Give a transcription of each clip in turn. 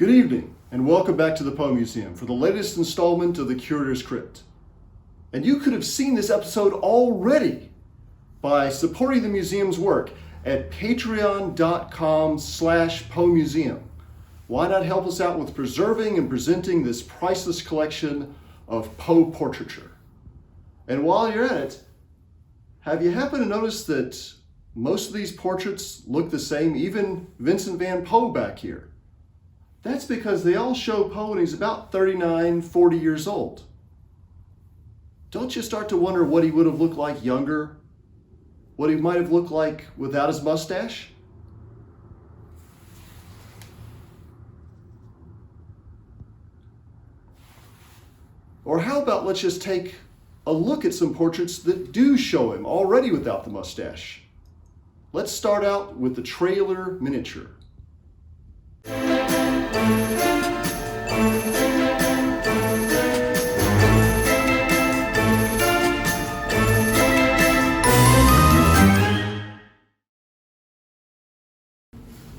Good evening, and welcome back to the Poe Museum for the latest installment of the Curator's Crypt. And you could have seen this episode already by supporting the museum's work at patreon.com/PoeMuseum. Why not help us out with preserving and presenting this priceless collection of Poe portraiture? And while you're at it, have you happened to notice that most of these portraits look the same, even Vincent van Gogh back here? That's because they all show Poe when he's about 39, 40 years old. Don't you start to wonder what he would have looked like younger? What he might have looked like without his mustache? Or how about let's just take a look at some portraits that do show him already without the mustache. Let's start out with the trailer miniature.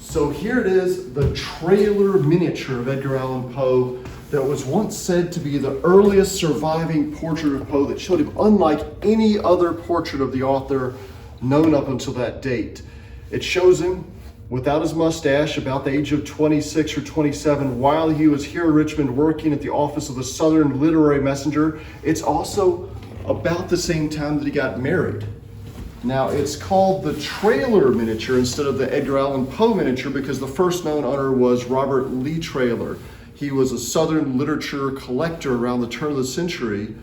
So here it is, the trailer miniature of Edgar Allan Poe that was once said to be the earliest surviving portrait of Poe that showed him unlike any other portrait of the author known up until that date. It shows him without his mustache, about the age of 26 or 27, while he was here in Richmond working at the office of the Southern Literary Messenger. It's also about the same time that he got married. Now, it's called the trailer miniature instead of the Edgar Allan Poe miniature because the first known owner was Robert Lee Traylor. He was a Southern literature collector around the turn of the century.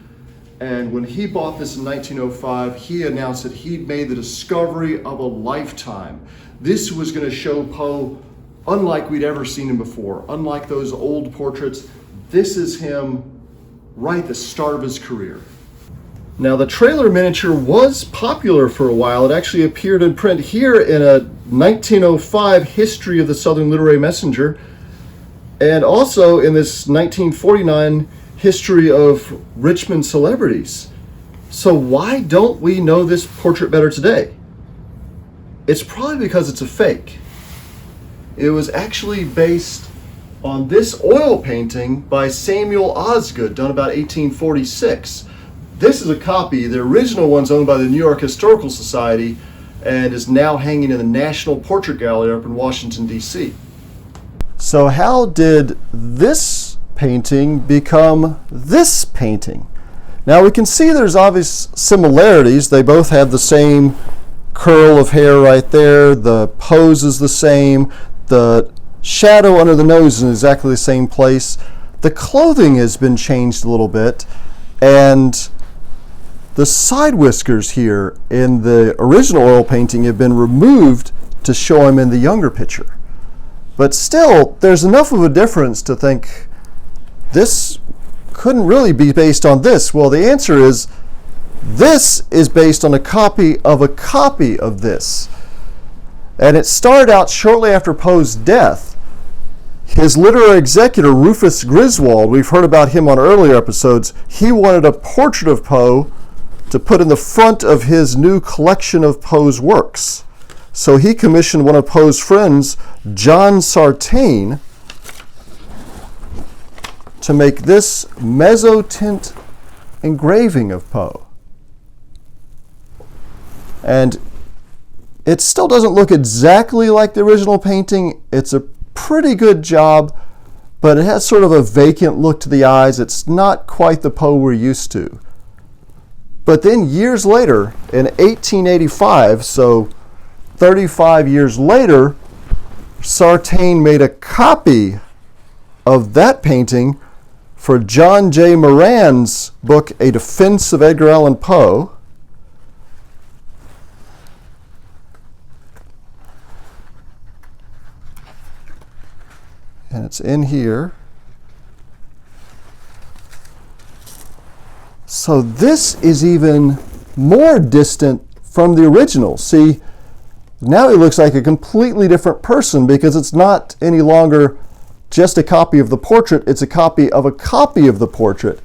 And when he bought this in 1905, he announced that he'd made the discovery of a lifetime. This was going to show Poe unlike we'd ever seen him before. Unlike those old portraits, this is him right at the start of his career. Now, the trailer miniature was popular for a while. It actually appeared in print here in a 1905 History of the Southern Literary Messenger, and also in this 1949 History of Richmond Celebrities. So why don't we know this portrait better today? It's probably because it's a fake. It was actually based on this oil painting by Samuel Osgood, done about 1846. This is a copy. The original one's owned by the New York Historical Society and is now hanging in the National Portrait Gallery up in Washington, D.C. So how did this painting become this painting? Now we can see there's obvious similarities. They both have the same curl of hair right there. The pose is the same. The shadow under the nose is in exactly the same place. The clothing has been changed a little bit, and the side whiskers here in the original oil painting have been removed to show him in the younger picture. But still, there's enough of a difference to think this couldn't really be based on this. Well, the answer is this is based on a copy of this. And it started out shortly after Poe's death. His literary executor, Rufus Griswold, we've heard about him on earlier episodes, he wanted a portrait of Poe to put in the front of his new collection of Poe's works. So he commissioned one of Poe's friends, John Sartain, to make this mezzotint engraving of Poe. And it still doesn't look exactly like the original painting. It's a pretty good job, but it has sort of a vacant look to the eyes. It's not quite the Poe we're used to. But then years later, in 1885, so 35 years later, Sartain made a copy of that painting for John J. Moran's book, A Defense of Edgar Allan Poe. And it's in here. So this is even more distant from the original. See, now he looks like a completely different person because it's not any longer just a copy of the portrait, it's a copy of the portrait.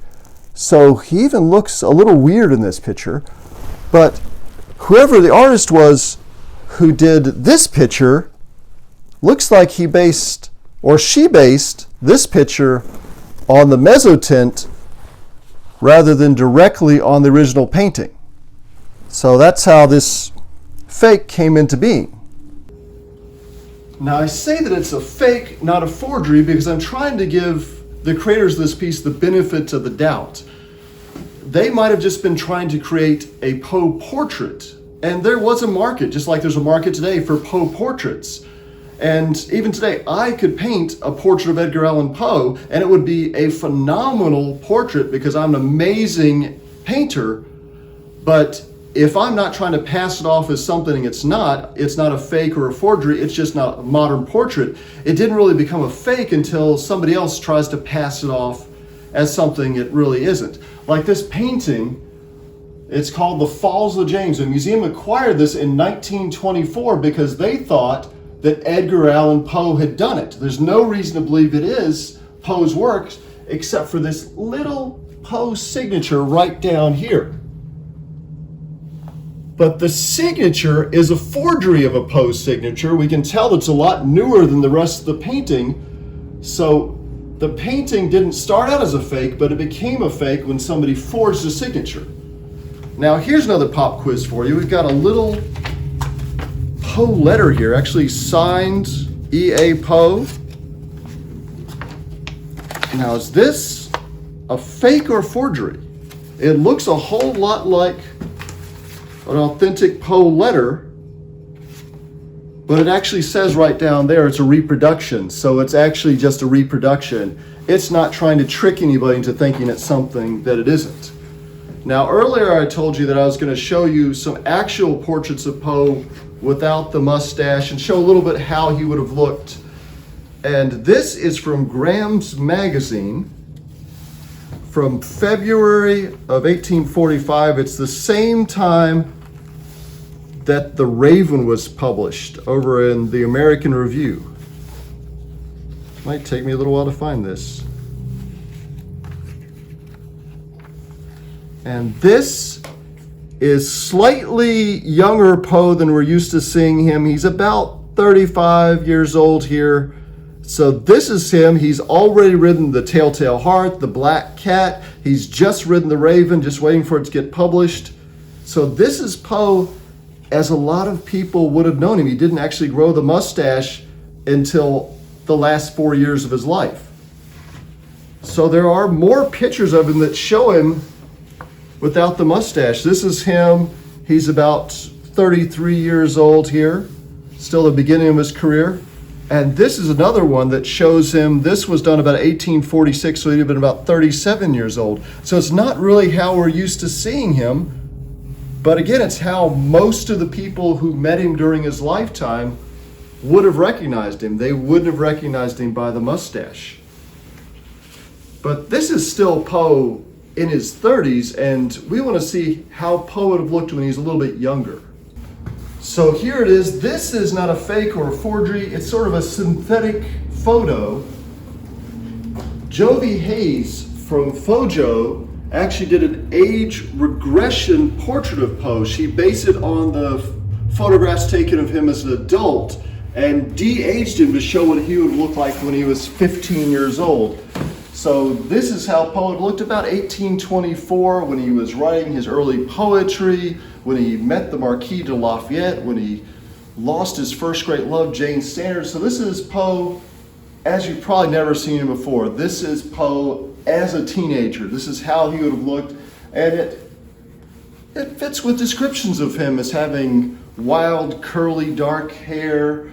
So he even looks a little weird in this picture. But whoever the artist was who did this picture looks like he based or she based this picture on the mezzotint rather than directly on the original painting. So that's how this fake came into being. Now I say that it's a fake, not a forgery, because I'm trying to give the creators of this piece the benefit of the doubt. They might have just been trying to create a Poe portrait, and there was a market, just like there's a market today for Poe portraits. And even today, I could paint a portrait of Edgar Allan Poe, and it would be a phenomenal portrait because I'm an amazing painter. But if I'm not trying to pass it off as something it's not a fake or a forgery, it's just not a modern portrait. It didn't really become a fake until somebody else tries to pass it off as something it really isn't. Like this painting, it's called The Falls of James. The museum acquired this in 1924 because they thought that Edgar Allan Poe had done it. There's no reason to believe it is Poe's work except for this little Poe signature right down here. But the signature is a forgery of a Poe signature. We can tell it's a lot newer than the rest of the painting. So the painting didn't start out as a fake, but it became a fake when somebody forged a signature. Now here's another pop quiz for you. We've got a little Poe letter here, actually signed E.A. Poe. Now is this a fake or forgery? It looks a whole lot like an authentic Poe letter, but it actually says right down there it's a reproduction, so it's actually just a reproduction. It's not trying to trick anybody into thinking it's something that it isn't. Now earlier I told you that I was going to show you some actual portraits of Poe without the mustache and show a little bit how he would have looked. And this is from Graham's Magazine from February of 1845. It's the same time that The Raven was published over in the American Review. Might take me a little while to find this. And this is slightly younger Poe than we're used to seeing him. He's about 35 years old here. So this is him. He's already ridden The Telltale Heart, The Black Cat. He's just ridden The Raven, just waiting for it to get published. So this is Poe as a lot of people would have known him. He didn't actually grow the mustache until the last 4 years of his life. So there are more pictures of him that show him without the mustache. This is him. He's about 33 years old here, still the beginning of his career. And this is another one that shows him, this was done about 1846, so he'd have been about 37 years old. So it's not really how we're used to seeing him, but again, it's how most of the people who met him during his lifetime would have recognized him. They wouldn't have recognized him by the mustache. But this is still Poe in his 30s, and we want to see how Poe would have looked when he's a little bit younger. So here it is. This is not a fake or a forgery. It's sort of a synthetic photo. Jovi Hayes from Fojo actually did an age regression portrait of Poe. She based it on the photographs taken of him as an adult and de-aged him to show what he would look like when he was 15 years old. So this is how Poe had looked about 1824 when he was writing his early poetry, when he met the Marquis de Lafayette, when he lost his first great love, Jane Sanders. So this is Poe as you've probably never seen him before. This is Poe as a teenager. This is how he would have looked, and it fits with descriptions of him as having wild, curly, dark hair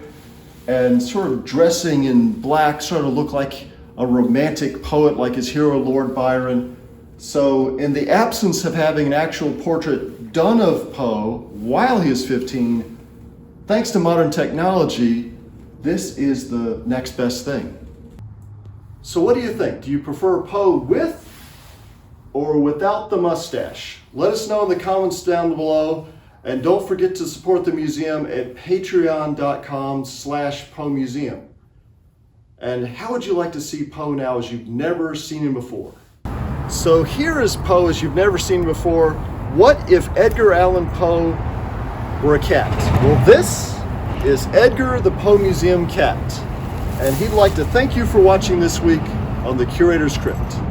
and sort of dressing in black, sort of look like a romantic poet like his hero, Lord Byron. So in the absence of having an actual portrait done of Poe while he was 15, thanks to modern technology, this is the next best thing. So what do you think? Do you prefer Poe with or without the mustache? Let us know in the comments down below, and don't forget to support the museum at patreon.com/PoeMuseum. And how would you like to see Poe now as you've never seen him before? So here is Poe as you've never seen him before. What if Edgar Allan Poe were a cat? Well, this is Edgar the Poe Museum cat. and he'd like to thank you for watching this week on the Curator's Crypt.